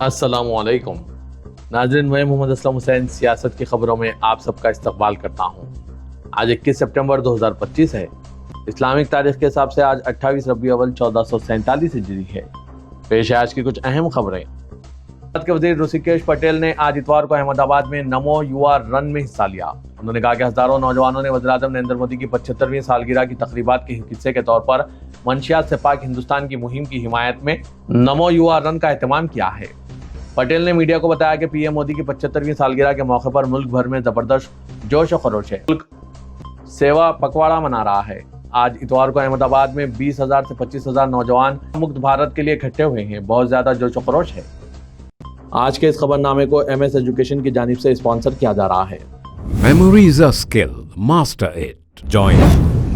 अस्सलाम वालेकुम नाज़रीन, मैं मोहम्मद असलम हुसैन सियासत की खबरों में आप सबका इस्तकबाल करता हूँ। आज 21 सितंबर 2025 है। इस्लामिक तारीख के हिसाब से आज 28 रबी अव्वल 1447 हिजरी है। पेश है आज की कुछ अहम खबरें। भारत के वजीर ऋषिकेश पटेल ने आज इतवार को अहमदाबाद में नमो युवा रन में हिस्सा लिया। उन्होंने कहा कि हजारों नौजवानों ने वज़ीर-ए-आज़म नरेंद्र मोदी की 75वीं सालगिरह की तकरीबात के हिस्से के तौर पर मंशियात से पाक हिंदुस्तान की मुहिम की हिमायत में नमो युवा रन का एहतमाम किया है। पटेल ने मीडिया को बताया कि पीएम मोदी की 75वीं सालगिरह के मौके पर मुल्क भर में जबरदस्त जोश और खरोश है। मुल्क सेवा पखवाड़ा मना रहा है। आज इतवार को अहमदाबाद में 20,000 से 25,000 नौजवान मुक्त भारत के लिए इकट्ठे हुए हैं। बहुत ज्यादा जोश और खरोश है। आज के इस खबरनामे को MS एजुकेशन की जानिब से स्पॉन्सर किया जा रहा है। Memory is a skill. Master it. Join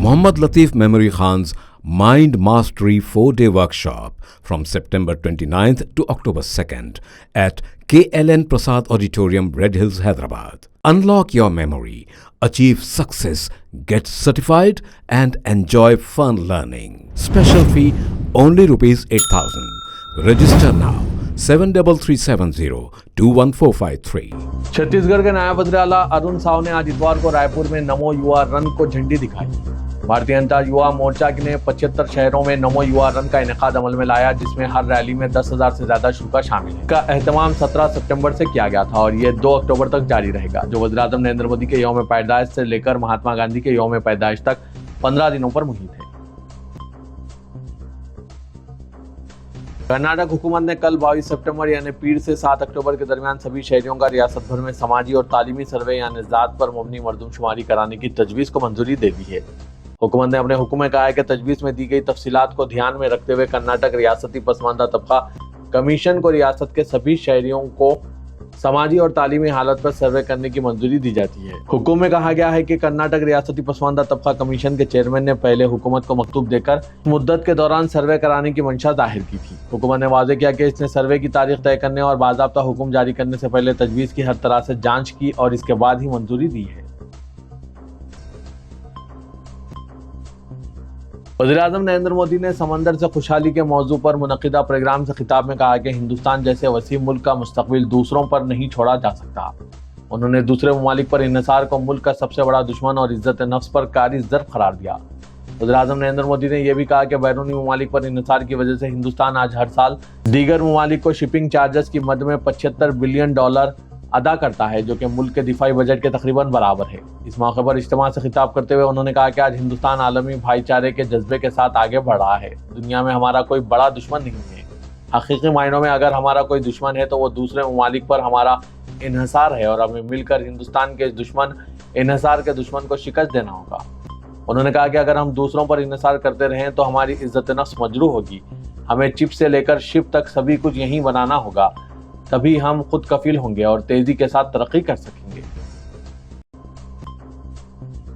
Mohammad Latif Memory Khan's Mind Mastery 4-day workshop from September 29th to October 2nd at KLN Prasad Auditorium, Red Hills, Hyderabad. Unlock your memory, achieve success, get certified and enjoy fun learning. Special fee only rupees 8,000. Register now. 7370-21453. Chhattisgarh के नायब वज़ीर आला अरुण साव ने आज इतवार को रायपुर में नमो युवा रन को झंडी दिखाई। भारतीय जनता युवा मोर्चा ने 75 शहरों में नमो युवा रन का इनेकाद अमल में लाया, जिसमें हर रैली में 10,000 से ज्यादा शुरा शामिल है। इसका एहतमाम 17 सितंबर से किया गया था और ये 2 अक्टूबर तक जारी रहेगा, जो वज़ीर-ए-आज़म नरेंद्र मोदी के यौम पैदाइश से लेकर महात्मा गांधी के यौम पैदाइश तक 15 दिनों पर मुहित है। कर्नाटक हुकूमत ने कल 22 सितंबर यानी पीर से 7 अक्टूबर के दरमियान सभी शहरियों का रियासत भर में समाजी और तालीमी सर्वे यानी ज़ात पर मबनी मरदमशुमारी कराने की तजवीज़ को मंजूरी दे दी है। हुकूमत ने अपने हुक्म में कहा है कि तजवीज़ में दी गई तफसीलात को ध्यान में रखते हुए कर्नाटक रियासती पसमानदा तबका कमीशन को रियासत के सभी शहरियों को समाजी और तालीमी हालत पर सर्वे करने की मंजूरी दी जाती है। हुक्म में कहा गया है कि कर्नाटक रियासती पसमानदा तबका कमीशन के चेयरमैन ने पहले हुकूमत को मकतूब देकर मुद्दत के दौरान सर्वे कराने की मंशा जाहिर की थी। हुकूमत ने वाज़ेह किया कि इसने सर्वे की तारीख तय करने और बाज़ाब्ता हुक्म जारी करने से पहले तजवीज़ की हर तरह से जांच की और इसके बाद ही मंजूरी दी है। वज़ीर-ए-आज़म नरेंद्र मोदी ने समंदर से खुशहाली के मौजू पर मुनक़िदा प्रोग्राम से खिताब में कहा कि हिंदुस्तान जैसे वसीम मुल्क का मुस्तक़बिल दूसरों पर नहीं छोड़ा जा सकता। उन्होंने दूसरे ममालिक पर इन्हिसार को मुल्क का सबसे बड़ा दुश्मन और इज़्ज़त नफ्स पर कारी ज़र्ब करार दिया। वज़ीर-ए-आज़म नरेंद्र मोदी ने यह भी कहा कि बैरूनी ममालिक पर इन्हिसार की वजह से हिंदुस्तान आज हर साल दीगर ममालिक को शिपिंग चार्जेस की मद में $75 बिलियन अदा करता है, जो कि मुल्क के दिफाई बजट के तकरीबन बराबर है। इस मौके पर इज्तिमा से खिताब करते हुए उन्होंने कहा कि आज हिंदुस्तान आलमी भाईचारे के जज्बे के साथ आगे बढ़ रहा है। दुनिया में हमारा कोई बड़ा दुश्मन नहीं है। हकीकी मायनों में अगर हमारा कोई दुश्मन है तो वो दूसरे ममालिक पर हमारा इन्हिसार है और हमें मिलकर हिंदुस्तान के दुश्मन इन्हिसार के दुश्मन को शिकस्त देना होगा। उन्होंने कहा कि अगर हम दूसरों पर इन्हिसार करते रहें तो हमारी इज्जत नफ्स मजरूह होगी। हमें चिप से लेकर शिप तक सभी कुछ यहीं बनाना होगा, तभी हम खुद कफील होंगे और तेजी के साथ तरक्की कर सकेंगे।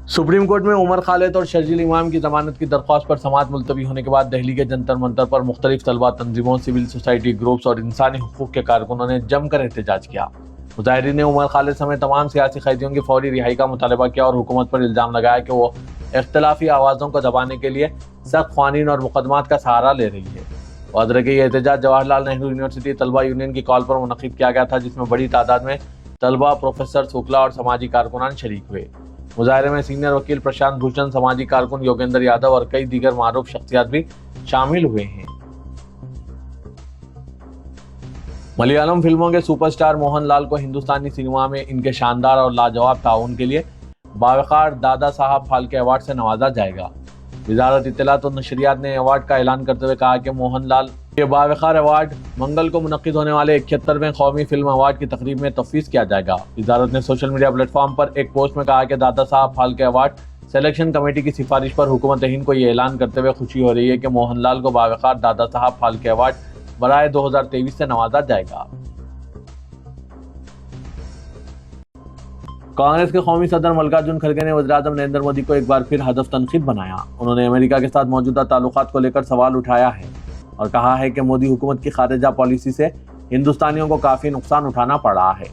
सुप्रीम कोर्ट में उमर खालिद और शर्जील इमाम की जमानत की दरख्वास्त पर समाअत मुलतवी होने के बाद दिल्ली के जंतर मंतर पर मुख्तलिफ तलबा तंजीमों, सिविल सोसाइटी ग्रुप्स और इंसानी हुकूक के कारकुनों ने जमकर एहतजाज किया। मुजाहिरीन ने उमर खालिद समेत तमाम सियासी कैदियों की फौरी रिहाई का मुतालबा किया और हुकूमत पर इल्ज़ाम लगाया कि वो इख्तलाफी आवाज़ों को दबाने के लिए सख्त क़वानीन और मुकदमात का सहारा ले रही है। वादरे के ये एहतजाज जवाहरलाल नेहरू यूनिवर्सिटी तलबा यूनियन की कॉल पर मुनक़िद किया गया था, जिसमें बड़ी तादाद में तलबा, प्रोफेसर, वकला और समाजी कारकुनान शरीक हुए। मुजाहरे में सीनियर वकील प्रशांत भूषण, समाजी कारकुन योगेंद्र यादव और कई दीगर मारूफ शख्सियात भी शामिल हुए हैं। मलयालम फिल्मों के सुपरस्टार मोहनलाल को हिंदुस्तानी सिनेमा में इनके शानदार और लाजवाब ताउन के लिए बावकार दादा साहब फाल्के अवार्ड से नवाजा जाएगा। वजारत इत्तलात और नशरियात ने अवार्ड का ऐलान करते हुए कहा कि मोहनलाल के बावकार अवार्ड मंगल को मुनक्किद होने वाले 71वें कौमी फिल्म अवार्ड की तकरीब में तफवीज़ किया जाएगा। वजारत ने सोशल मीडिया प्लेटफॉर्म पर एक पोस्ट में कहा कि Dada Saheb Phalke award selection committee की सिफारिश पर हुकूमत हिंद को ये ऐलान करते हुए खुशी हो रही है कि मोहनलाल को बावकार दादा साहब फाल्के अवार्ड बराए 2023 से नवाजा जाएगा। कांग्रेस के कौमी सदर मल्लिकार्जुन खड़गे ने वज़ीर-ए-आज़म नरेंद्र मोदी को एक बार फिर हदफ तनकीद बनाया। उन्होंने अमेरिका के साथ मौजूदा ताल्लुकात को लेकर सवाल उठाया है और कहा है कि मोदी हुकूमत की खारिजा पॉलिसी से हिंदुस्तानियों को काफ़ी नुकसान उठाना पड़ रहा है।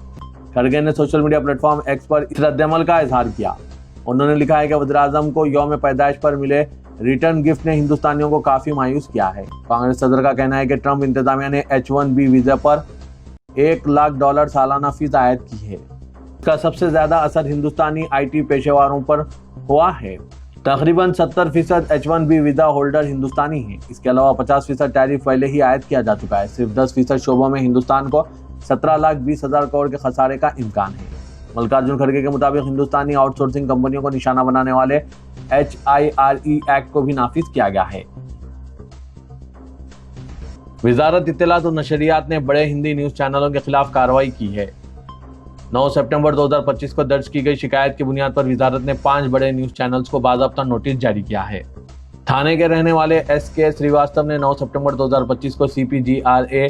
खड़गे ने सोशल मीडिया प्लेटफॉर्म एक्स पर इस रद्द-ए-अमल का इजहार किया। उन्होंने लिखा है कि वज़ीर-ए-आज़म को यौम पैदाइश पर मिले रिटर्न गिफ्ट ने हिंदुस्तानियों को काफ़ी मायूस किया है। कांग्रेस सदर का कहना है कि ट्रंप इंतजामिया ने H-1B वीज़ा पर $1 लाख سالانہ فیس عائد کی ہے۔ اس کا سب سے زیادہ اثر ہندوستانی IT پیشے وروں پر ہوا ہے۔ تقریباً 70% H1B ویزا ہولڈر ہندوستانی ہیں۔ اس کے علاوہ 50% ٹیرف پہلے ہی عائد کیا جا چکا ہے۔ صرف 10% شعبوں میں ہندوستان کو 17,20,000 کروڑ کے خسارے کا امکان ہے۔ ملکاجن کھڑگے کے مطابق ہندوستانی آؤٹ سورسنگ کمپنیوں کو نشانہ بنانے والے HIRE ایکٹ کو بھی نافذ کیا گیا ہے۔ وزارت اطلاعات و نشریات نے بڑے ہندی نیوز چینلوں کے خلاف کارروائی کی ہے۔ 9 سپٹمبر 2025 کو درج کی گئی شکایت کی بنیاد پر وزارت نے 5 بڑے نیوز چینلز کو باضابطہ نوٹس جاری کیا ہے۔ تھانے کے رہنے والے SK سریواستو نے 9 سپٹمبر 2025 کو CPGRA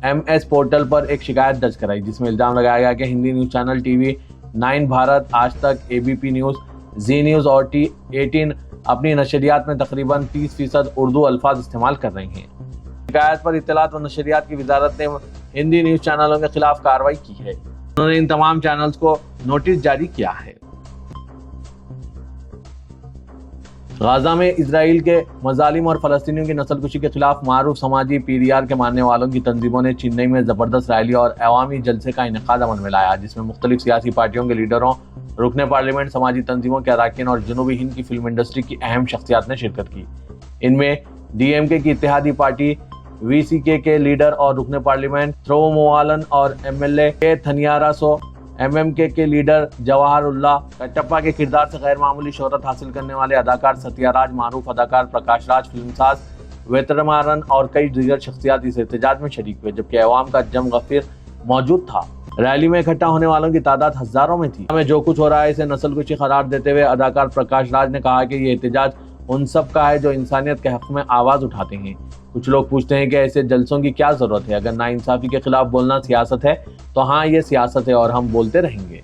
MS پورٹل پر ایک شکایت درج کرائی، جس میں الزام لگایا گیا کہ Hindi news channel TV 9 Bharat, آج تک، ABP نیوز، زی نیوز اور T18 اپنی نشریات میں تقریباً 30% اردو الفاظ استعمال کر رہے ہیں۔ شکایت پر اطلاعات و نشریات کی وزارت نے ہندی نیوز چینلوں کے خلاف کارروائی کی ہے۔ انہوں نے ان تمام چینلز کو نوٹس جاری کیا ہے۔ غزہ میں اسرائیل کے مظالم اور فلسطینیوں کی نسل کشی کے خلاف معروف سماجی PDR کے ماننے والوں کی تنظیموں نے چنئی میں زبردست ریلی اور عوامی جلسے کا انعقاد عمل میں لایا، جس میں مختلف سیاسی پارٹیوں کے لیڈروں، رکن پارلیمنٹ، سماجی تنظیموں کے اراکین اور جنوبی ہند کی فلم انڈسٹری کی اہم شخصیات نے شرکت کی۔ ان میں DMK کی اتحادی پارٹی، VCK کے لیڈر اور رکن پارلیمنٹ تھروموالن اور MLA کے تھنیاراسو، MMK کے لیڈر جواہر اللہ کٹپا کے کردار سے غیر معمولی شہرت حاصل کرنے والے اداکار ستیا راج، معروف اداکار پرکاش راج، فلم ساز ویترمارن اور کئی دیگر شخصیات اس احتجاج میں شریک ہوئے، جبکہ عوام کا جم غفیر موجود تھا۔ ریلی میں اکٹھا ہونے والوں کی تعداد ہزاروں میں تھی۔ ہمیں جو کچھ ہو رہا ہے اسے نسل کشی قرار دیتے ہوئے اداکار پرکاش راج نے کہا کہ یہ احتجاج ان سب کا ہے جو انسانیت کے حق میں آواز اٹھاتے ہیں۔ کچھ لوگ پوچھتے ہیں کہ ایسے جلسوں کی کیا ضرورت ہے؟ اگر ناانصافی کے خلاف بولنا سیاست ہے تو ہاں، یہ سیاست ہے اور ہم بولتے رہیں گے۔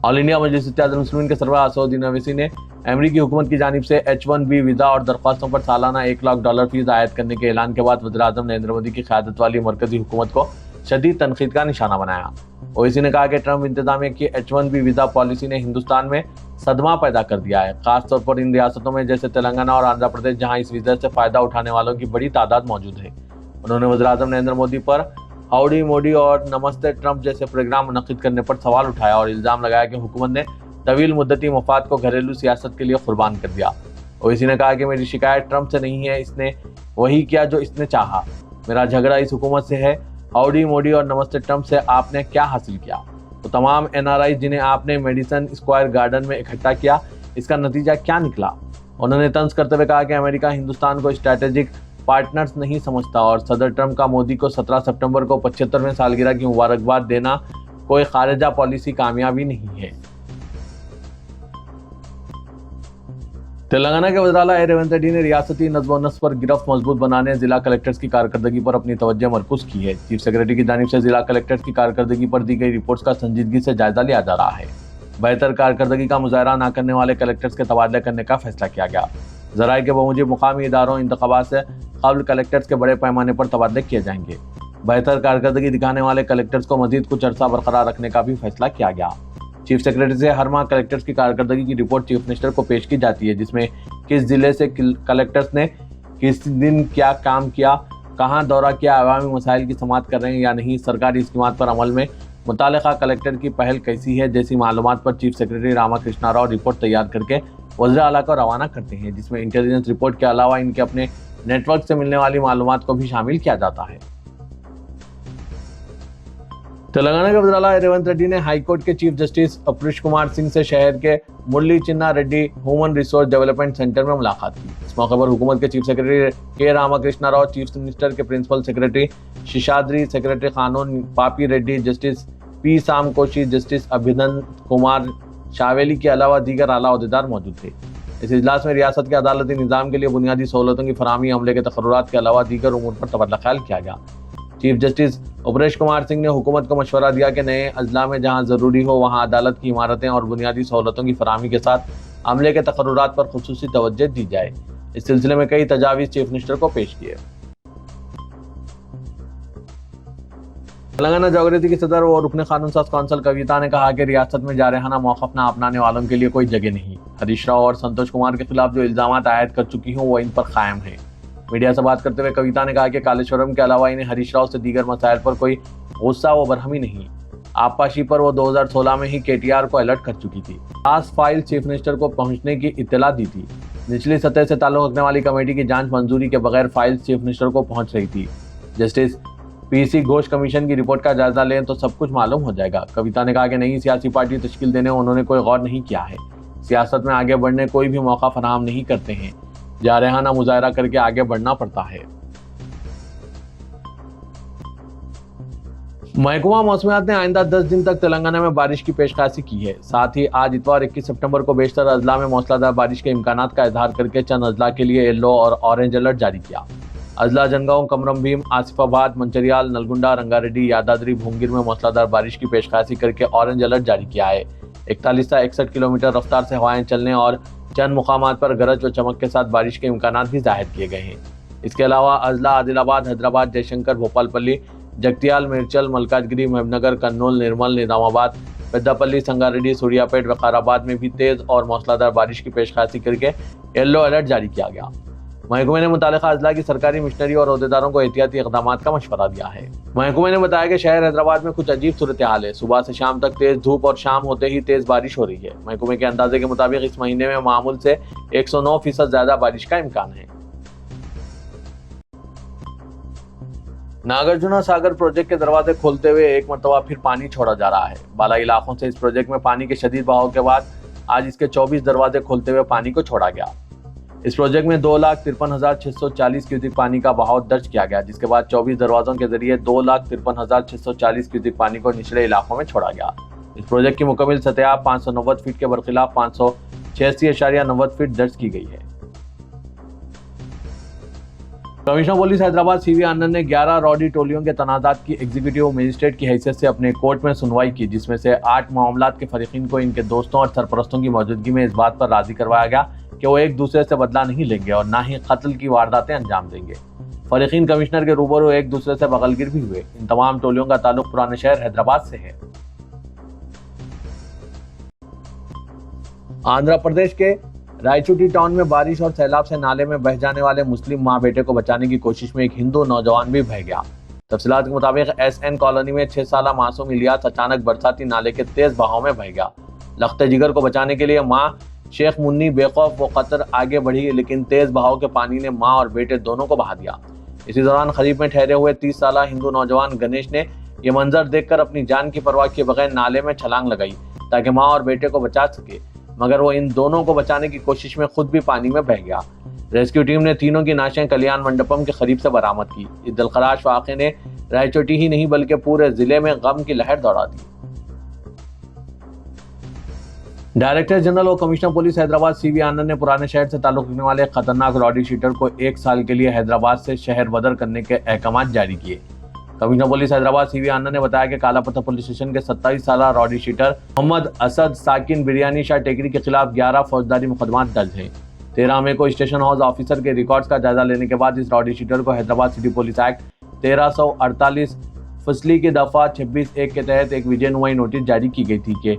آل انڈیا مجلس اتحاد المسلمین کے سربراہ اسدالدین اویسی نے امریکی حکومت کی جانب سے H1B ویزا اور درخواستوں پر سالانہ $1 لاکھ فیس عائد کرنے کے اعلان کے بعد وزیر اعظم نریندر مودی کی قیادت والی مرکزی حکومت کو شدید تنقید کا نشانہ بنایا۔ اویسی نے کہا کہ ٹرمپ انتظامیہ کی H1B ویزا پالیسی نے ہندوستان میں صدمہ پیدا کر دیا ہے، خاص طور پر ان ریاستوں میں جیسے تلنگانہ اور آندھرا پردیش، جہاں اس ویزا سے فائدہ اٹھانے والوں کی بڑی تعداد موجود ہے۔ انہوں نے وزیر اعظم نریندر مودی پر ہاؤڈی موڈی اور نمستے ٹرمپ جیسے پروگرام منعقد کرنے پر سوال اٹھایا اور الزام لگایا کہ حکومت نے طویل مدتی مفاد کو گھریلو سیاست کے لیے قربان کر دیا۔ اویسی نے کہا کہ میری شکایت ٹرمپ سے نہیں ہے، اس نے وہی کیا جو اس نے چاہا۔ میرا جھگڑا اس حکومت سے ہے۔ ہاؤڈی موڈی اور نمستے ٹرمپ سے آپ نے کیا حاصل کیا؟ تو تمام NRI جنہیں آپ نے میڈیسن اسکوائر گارڈن میں اکٹھا کیا، اس کا نتیجہ کیا نکلا؟ انہوں نے طنز کرتے ہوئے کہا کہ امریکہ ہندوستان کو اسٹریٹجک پارٹنرز نہیں سمجھتا اور صدر ٹرمپ کا مودی کو 17 سپٹمبر کو 75ویں سالگرہ کی مبارکباد دینا کوئی خارجہ پالیسی کامیابی نہیں ہے۔ تلنگانہ کے وزیر اعلیٰ ریونت ریڈی نے ریاستی نظم و نسق پر گرفت مضبوط بنانے ضلع کلکٹرز کی کارکردگی پر اپنی توجہ مرکوز کی ہے۔ چیف سیکرٹری کی جانب سے ضلع کلکٹرز کی کارکردگی پر دی گئی رپورٹس کا سنجیدگی سے جائزہ لیا جا رہا ہے۔ بہتر کارکردگی کا مظاہرہ نہ کرنے والے کلکٹرز کے تبادلے کرنے کا فیصلہ کیا گیا۔ ذرائع کے بموجب مقامی اداروں انتخابات سے قبل کلکٹرز کے بڑے پیمانے پر تبادلے کیے جائیں گے۔ بہتر کارکردگی دکھانے والے کلکٹرز کو مزید کچھ عرصہ برقرار رکھنے کا بھی فیصلہ کیا گیا۔ چیف سیکرٹری سے ہر ماہ کلکٹرز کی کارکردگی کی رپورٹ چیف منسٹر کو پیش کی جاتی ہے، جس میں کس ضلع سے کلکٹرز نے کس دن کیا کام کیا، کہاں دورہ کیا، عوامی مسائل کی سماعت کر رہے ہیں یا نہیں، سرکاری اسکیمات پر عمل میں متعلقہ کلکٹر کی پہل کیسی ہے جیسی معلومات پر chief secretary Rama Krishna Rao report تیار کر کے وزیر اعلیٰ کو روانہ کرتے ہیں، جس میں انٹیلیجنس رپورٹ کے علاوہ ان کے اپنے نیٹ ورک سے ملنے والی معلومات کو بھی شامل کیا جاتا ہے۔ تلنگانہ کے وزیر اعلیٰ ریونت ریڈی نے ہائی کورٹ کے چیف جسٹس اپریش کمار سنگھ سے شہر کے مرلی چنا ready human resource development centre میں ملاقات کی۔ اس موقع پر حکومت کے چیف سیکرٹری کے راما کرشنا راؤ، چیف منسٹر کے پرنسپل سیکرٹری ششادری، سیکرٹری قانون پاپی ریڈی، جسٹس پی سام کوشی، جسٹس ابھینندن کمار شاویلی کے علاوہ دیگر اعلیٰ عہدیدار موجود تھے۔ اس اجلاس میں ریاست کے عدالتی نظام کے لیے بنیادی سہولتوں کی فراہمی، عملے کے تقررات کے علاوہ دیگر امور پر تبادلہ خیال کیا گیا۔ چیف جسٹس اپریش کمار سنگھ نے حکومت کو مشورہ دیا کہ نئے اضلاع میں جہاں ضروری ہو وہاں عدالت کی عمارتیں اور بنیادی سہولتوں کی فراہمی کے ساتھ عملے کے تقررات پر خصوصی توجہ دی جائے۔ اس سلسلے میں کئی تجاویز چیف منسٹر کو پیش کیے۔ تلنگانہ جاگرتی کی صدر اور رکن قانون ساز کونسل کویتا نے کہا کہ ریاست میں جارحانہ موقف نہ اپنانے والوں کے لیے کوئی جگہ نہیں۔ ہریش راؤ اور سنتوش کمار کے خلاف جو الزامات عائد کر چکی ہوں وہ ان پر قائم ہیں۔ मीडिया से बात करते हुए कविता ने कहा कि कालेश्वरम के अलावा इन्हें हरीश राव से दीगर मसाइल पर कोई गुस्सा व बरहमी नहीं। आबपाशी पर वो 2016 में ही केटीआर को अलर्ट कर चुकी थी। टास्क फाइल चीफ मिनिस्टर को पहुंचने की इत्तला दी थी। निचली सतह से ताल्लुक रखने वाली कमेटी की जांच मंजूरी के बगैर फाइल चीफ मिनिस्टर को पहुंच रही थी। जस्टिस पीसी घोष कमीशन की रिपोर्ट का जायजा लें तो सब कुछ मालूम हो जाएगा। कविता ने कहा कि नई सियासी पार्टी तश्कील देने उन्होंने कोई गौर नहीं किया है। सियासत में आगे बढ़ने कोई भी मौका फराहम नहीं करते हैं, जारहाना मुजाहरा करके आगे बढ़ना पड़ता है। महकमा मौसमियात ने आइंदा 10 दिन तक तेलंगाना में बारिश की पेशकशी की है। साथ ही आज इतवार 21 सितंबर को बेशतर अजला में मूसलाधार बारिश के इम्कानात का इजहार करके चंद अजला के लिए येलो और ऑरेंज अलर्ट जारी किया। अजला जनगांव, कमरम भीम, आसिफाबाद, मंचरियाल, नलगुंडा, रंगारेड्डी, यादाद्री, भूंगिर में मूसलाधार बारिश की पेशकशी करके ऑरेंज अलर्ट जारी किया है। 41 से 61 किलोमीटर रफ्तार से हवाएं चलने और चंद मुकामात पर गरज व चमक के साथ बारिश के इम्कानात भी जाहिर किए गए हैं। इसके अलावा अजला, आदिलाबाद, हैदराबाद, जयशंकर, भोपालपल्ली, जगतियाल, मिर्चल, मलकाजगिरी, महबूबनगर, कन्नौल, निर्मल, निजामाबाद, पेद्दापल्ली, संगारेड्डी, सूर्यापेट, वकाराबाद में भी तेज और मूसलाधार बारिश की पेशकशी करके येलो अलर्ट जारी किया गया। महकमे ने मुतालिका अजला की सरकारी मिशनरी और अहदेदारों को एहतियाती इक़दामात का मशवरा दिया है। महकमे ने बताया कि शहर हैदराबाद में कुछ अजीब सूरत हाल है। सुबह से शाम तक तेज धूप और शाम होते ही तेज बारिश हो रही है। महकमे के अंदाजे के मुताबिक इस महीने में मामूल से 109% ज्यादा बारिश का इम्कान है। नागार्जुना सागर प्रोजेक्ट के दरवाजे खोलते हुए एक मरतबा फिर पानी छोड़ा जा रहा है। बालाई इलाकों से इस प्रोजेक्ट में पानी के शदीद बहाव के बाद आज इसके 24 दरवाजे खोलते हुए पानी को छोड़ा गया। इस प्रोजेक्ट में 2,53,640 क्यूसेक पानी का बहाव दर्ज किया गया, जिसके बाद 24 दरवाजों के जरिए 2,53,640 क्यूसेक पानी को निचले इलाकों में छोड़ा गया। इस प्रोजेक्ट की मुकम्मल सतह 590 फीट के बरखिलाफ 586.90 फीट दर्ज की गई है। कमिश्नर पुलिस हैदराबाद सीवी आनंद ने 11 रॉडी टोलियों के तनाजात की एग्जीक्यूटिव मजिस्ट्रेट की हैसियत से अपने कोर्ट में सुनवाई की, जिसमें से 8 मामलात के फरीकीन को इनके दोस्तों और सरपरस्तों की मौजूदगी में इस बात पर राजी करवाया गया कि वो एक दूसरे से बदला नहीं लेंगे और ना ही कत्ल की वारदातें अंजाम देंगे। फरीकीन कमिश्नर के रूबरू एक दूसरे से बगलगिर भी हुए। इन तमाम टोलियों का ताल्लुक पुराने शहर हैदराबाद से है। आंध्र प्रदेश के रायचूटी टाउन में बारिश और सैलाब से नाले में बह जाने वाले मुस्लिम मां बेटे को बचाने की कोशिश में एक हिंदू नौजवान भी बह गया। तफसीलात के मुताबिक SN कॉलोनी में 6 साला मासूम इलियास अचानक बरसाती नाले के तेज बहाव में बह गया। लख्ते जिगर को बचाने के लिए मां शेख मुन्नी बेखौफ व कतर आगे बढ़ी, लेकिन तेज बहाव के पानी ने मां और बेटे दोनों को बहा दिया। इसी दौरान खरीफ में ठहरे हुए 30 साला हिंदू नौजवान गणेश ने यह मंजर देखकर अपनी जान की परवाह किए बगैर नाले में छलांग लगाई ताकि मां और बेटे को बचा सके, मगर वो इन दोनों को बचाने की कोशिश में खुद भी पानी में बह गया। रेस्क्यू टीम ने तीनों की नाशें कल्याण मंडपम के करीब से बरामद की। इस दिलखराश वाक़े ने रायचोटी ही नहीं बल्कि पूरे जिले में गम की लहर दौड़ा दी। डायरेक्टर जनरल और कमिश्नर पुलिस हैदराबाद सीवी आनंद ने पुराने शहर से ताल्लुक रखने वाले खतरनाक रॉडी शीटर को 1 साल के लिए हैदराबाद से शहर बदर करने के अहकाम जारी किए। कमिश्नर पुलिस हैदराबाद सीवी आनंद ने बताया कि कालापत्थर पुलिस स्टेशन के 27 साला रॉडी शीटर मोहम्मद असद साकिन बिरयानी शाह टेकरी के खिलाफ 11 फौजदारी मुकदमात दर्ज हैं। 13 मई को स्टेशन हाउस ऑफिसर के रिकॉर्ड्स का जायजा लेने के बाद इस रॉडी शीटर को हैदराबाद सिटी पुलिस एक्ट 1348 फसली की दफा 26(1) के तहत एक विजयनुमाई नोटिस जारी की गई थी कि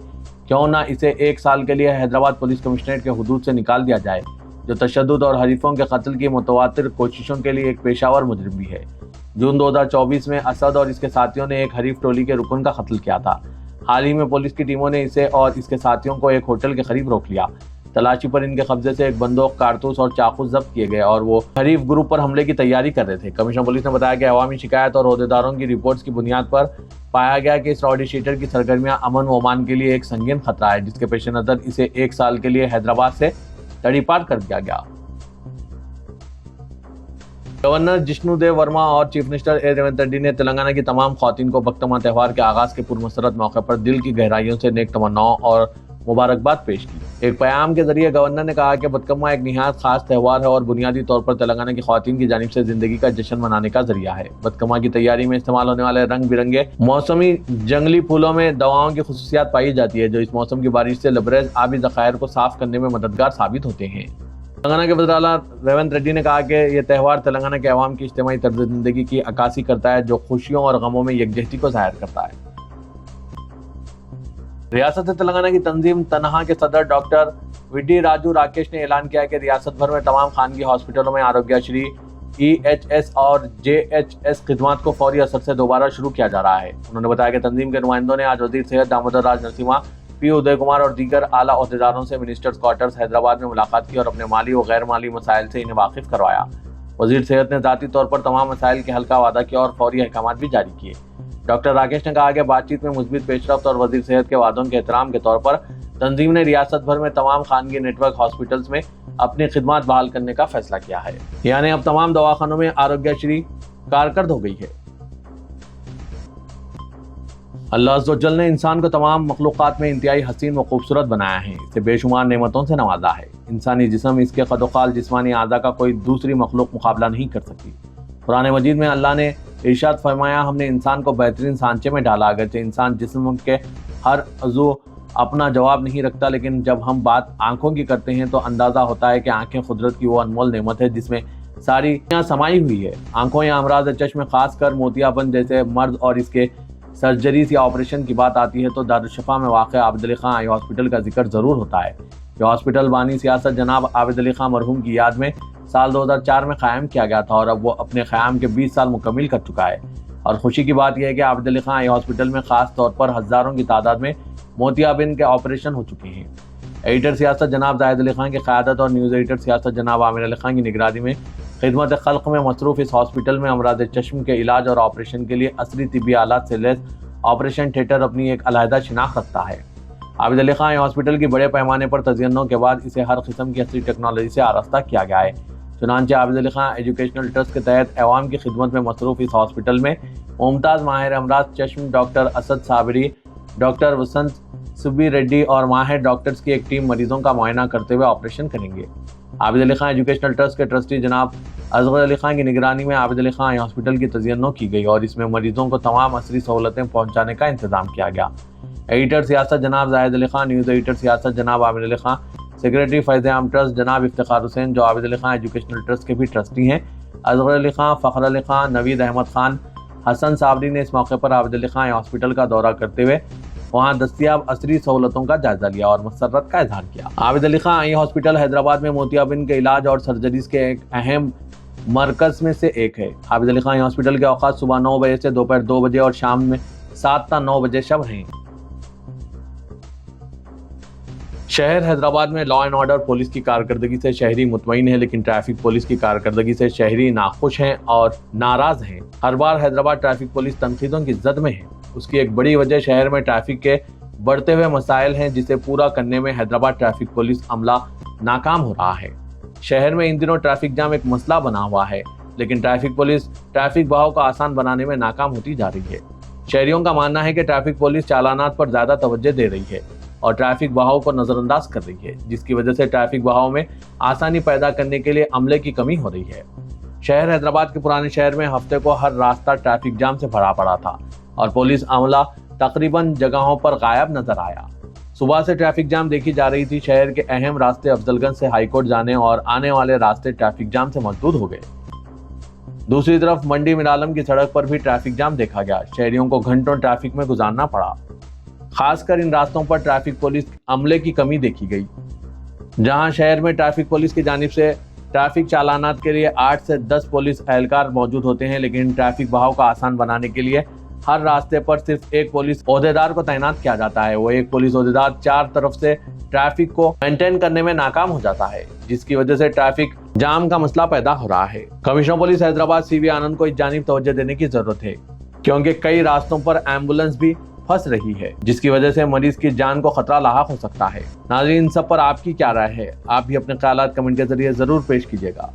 क्यों ना इसे 1 साल के लिए हैदराबाद पुलिस कमिश्नरेट के हुदूद से निकाल दिया जाए, जो तशद्दुद और हरीफों के कत्ल की मुतवातिर कोशिशों के लिए एक पेशावर मुजरिम भी है। जून 2024 में असद और इसके साथियों ने एक हरीफ टोली के रुकन का कत्ल किया था। हाल ही में पुलिस की टीमों ने इसे और इसके साथियों को एक होटल के करीब रोक लिया। तलाशी पर इनके कब्जे से एक बंदूक, कारतूस और चाकू जब्त किए गए और वो हरीफ ग्रुप पर हमले की तैयारी कर रहे थे। कमिश्नर पुलिस ने बताया कि अवामी शिकायत और अहदेदारों की रिपोर्ट्स की बुनियाद पर पाया गया कि इस रॉडी शीटर की सरगर्मियां अमन व अमान के लिए एक संगीन खतरा है, जिसके पेश नज़र इसे 1 साल के लिए हैदराबाद से तड़ीपार कर दिया गया। गवर्नर जिष्णुदेव वर्मा और चीफ मिनिस्टर ए रेवंत रेड्डी ने तेलंगाना की तमाम खवातीन को बख्तमा त्यौहार के आगाज के पुरमसरत मौके पर दिल की गहराइयों से नेक तमन्नाओं और मुबारकबाद पेश की। एक पैगाम के जरिए गवर्नर ने कहा कि बदकम्मा एक निहायत खास त्यौहार है और बुनियादी तौर पर तेलंगाना की खवातीन की जानिब से जिंदगी का जश्न मनाने का जरिया है। बदकम्मा की तैयारी में इस्तेमाल होने वाले रंग बिरंगे मौसमी जंगली फूलों में दवाओं की खुसूसियात पाई जाती है, जो इस मौसम की बारिश से लबरेज आबी ज़खायर को साफ करने में मददगार साबित होते हैं। तेलंगाना के वज़ीर आला रेवंत रेड्डी ने कहा कि यह त्यौहार तेलंगाना के अवाम की इज्तिमाई तर्ज जिंदगी की अक्कासी करता है, जो खुशियों और गमों में यकजहती को ज़ाहिर करता है। रियासत तेलंगाना की तंजीम तनहा के सदर डॉक्टर विडी राजू राकेश ने ऐलान किया कि रियासत भर में तमाम खानगी हॉस्पिटलों में आरोग्यश्री EHS اور JHS خدمات کو فوری اثر سے دوبارہ شروع کیا جا رہا ہے۔ انہوں نے بتایا کہ تنظیم کے نمائندوں نے آج وزیر صحت دامودر راج نرسمہا، P ادے کمار اور دیگر اعلیٰ عہدیداروں سے منسٹرز کوارٹرز حیدرآباد میں ملاقات کی اور اپنے مالی و غیر مالی مسائل سے انہیں واقف کروایا۔ وزیر صحت نے ذاتی طور پر تمام مسائل کے حل کا وعدہ کیا اور فوری احکامات بھی جاری کیے۔ ڈاکٹر راکیش نے کہا کہ بات چیت میں مثبت پیش رفت اور وزیر صحت کے وعدوں کے احترام کے طور پر تنظیم نے ریاست بھر میں تمام خانگی نیٹ ورک ہاسپٹلز میں اپنی خدمات بحال کرنے کا فیصلہ کیا ہے، یعنی اب تمام دواخانوں میں آروگیہ شری کارکرد ہو گئی ہے۔ اللہ عز و جل نے انسان کو تمام مخلوقات میں انتہائی حسین و خوبصورت بنایا ہے، اسے بے شمار نعمتوں سے نوازا ہے۔ انسانی جسم، اس کے قد و قال، جسمانی اعضاء کا کوئی دوسری مخلوق مقابلہ نہیں کر سکتی۔ قرآن مجید میں اللہ نے ارشاد فرمایا، ہم نے انسان کو بہترین سانچے میں ڈالا، اگرچہ انسان جسم کے ہر عضو اپنا جواب نہیں رکھتا، لیکن جب ہم بات آنکھوں کی کرتے ہیں تو اندازہ ہوتا ہے کہ آنکھیں قدرت کی وہ انمول نعمت ہے جس میں ساری دنیا سمائی ہوئی ہے۔ آنکھوں یا امراض چشم، خاص کر موتیابند جیسے مرض اور اس کے سرجریز یا آپریشن کی بات آتی ہے تو دارالشفا میں واقع عابد علی خان آئی ہاسپٹل کا ذکر ضرور ہوتا ہے۔ یہ ہاسپٹل بانی سیاست جناب عابد علی خان مرحوم کی یاد میں سال 2004 میں قائم کیا گیا تھا اور اب وہ اپنے قیام کے 20 سال مکمل کر چکا ہے۔ اور خوشی کی بات یہ ہے کہ عابد علی خان آئی ہاسپٹل میں خاص طور پر ہزاروں کی تعداد میں موتیابند کے آپریشن ہو چکے ہیں۔ ایڈیٹر سیاست جناب زاہد علی خان کی قیادت اور نیوز ایڈیٹر سیاست جناب عامر علی خان کی نگرانی میں خدمت خلق میں مصروف اس ہاسپٹل میں امراض چشم کے علاج اور آپریشن کے لیے عصری طبی آلات سے لیس آپریشن تھیٹر اپنی ایک علیحدہ شناخت رکھتا ہے۔ عابد علی خان ہاسپٹل کی بڑے پیمانے پر تزئینوں کے بعد اسے ہر قسم کی عصری ٹیکنالوجی سے آراستہ کیا گیا ہے۔ چنانچہ عابد علی خان ایجوکیشنل ٹرسٹ کے تحت عوام کی خدمت میں مصروف اس ہاسپٹل میں ممتاز ماہر امراض چشم ڈاکٹر اسد صابری، ڈاکٹر وسنت سبی ریڈی اور ماہر ڈاکٹرز کی ایک ٹیم مریضوں کا معائنہ کرتے ہوئے آپریشن کریں گے۔ عابد علی خان ایجوکیشنل ٹرسٹ کے ٹرسٹی جناب اصغر علی خان کی نگرانی میں عابد علی خان ہاسپٹل کی تزئینوں کی گئی اور اس میں مریضوں کو تمام عصری سہولتیں پہنچانے کا انتظام کیا گیا۔ ایڈیٹر سیاست جناب زاہد علی خان، نیوز ایڈیٹر سیاست جناب عامر علی خان، سیکریٹری فیض عام ٹرسٹ جناب افتخار حسین جو عابد علی خان ایجوکیشنل ٹرسٹ کے بھی ٹرسٹی ہیں، اصغر علی خان، فخر علی خان، نوید احمد خان، حسن صابری نے اس موقع پر عابد علی خان ہاسپٹل کا دورہ کرتے ہوئے وہاں دستیاب عصری سہولتوں کا جائزہ لیا اور مسرت کا اظہار کیا۔ عابد علی خان آئی ہاسپٹل حیدرآباد میں موتیابند کے علاج اور سرجریز کے ایک اہم مرکز میں سے ایک ہے۔ عابد علی خان ہاسپٹل کے اوقات صبح 9 بجے سے دوپہر 2 بجے اور شام میں 7 تا 9 بجے شب ہیں۔ شہر حیدرآباد میں لا اینڈ آرڈر پولیس کی کارکردگی سے شہری مطمئن ہے، لیکن ٹریفک پولیس کی کارکردگی سے شہری ناخوش ہیں اور ناراض ہیں۔ ہر بار حیدرآباد ٹریفک پولیس تنقیدوں کی زد میں ہے۔ اس کی ایک بڑی وجہ شہر میں ٹریفک کے بڑھتے ہوئے مسائل ہیں جسے پورا کرنے میں حیدرآباد ٹریفک پولیس عملہ ناکام ہو رہا ہے۔ شہر میں ان دنوں ٹریفک جام ایک مسئلہ بنا ہوا ہے، لیکن ٹریفک پولیس ٹریفک بہاؤ کو آسان بنانے میں ناکام ہوتی جا رہی ہے۔ شہریوں کا ماننا ہے کہ ٹریفک پولیس چالانات پر زیادہ توجہ دے رہی ہے اور ٹریفک بہاؤ کو نظر انداز کر رہی ہے، جس کی وجہ سے ٹریفک بہاؤ میں آسانی پیدا کرنے کے لیے عملے کی کمی ہو رہی ہے۔ شہر حیدرآباد کے پرانے شہر میں ہفتے کو ہر راستہ ٹریفک جام سے بھرا پڑا تھا اور پولیس عملہ تقریباً جگہوں پر غائب نظر آیا۔ صبح سے ٹریفک جام دیکھی جا رہی تھی۔ شہر کے اہم راستے افضل گنج سے ہائی کورٹ جانے اور آنے والے راستے ٹریفک جام سے مسدود ہو گئے۔ دوسری طرف منڈی میرالم کی سڑک پر بھی ٹریفک جام دیکھا گیا۔ شہریوں کو گھنٹوں ٹریفک میں گزارنا پڑا۔ خاص کر ان راستوں پر ٹریفک پولیس عملے کی کمی دیکھی گئی۔ جہاں شہر میں ٹریفک پولیس کی جانب سے ٹریفک چالانات کے لیے 8 سے 10 پولیس اہلکار موجود ہوتے ہیں، لیکن ٹریفک بہاؤ کو آسان بنانے کے لیے ہر راستے پر صرف ایک پولیس عہدیدار کو تعینات کیا جاتا ہے۔ وہ ایک پولیس عہدیدار 4 طرف سے ٹریفک کو مینٹین کرنے میں ناکام ہو جاتا ہے، جس کی وجہ سے ٹریفک جام کا مسئلہ پیدا ہو رہا ہے۔ کمشنر پولیس حیدرآباد CV آنند کو اس جانب توجہ دینے کی ضرورت ہے، کیونکہ کئی راستوں پر ایمبولینس بھی پھنس رہی ہے، جس کی وجہ سے مریض کی جان کو خطرہ لاحق ہو سکتا ہے۔ ناظرین، ان سب پر آپ کی کیا رائے ہے؟ آپ بھی اپنے خیالات کمنٹ کے ذریعے ضرور پیش کیجیے گا۔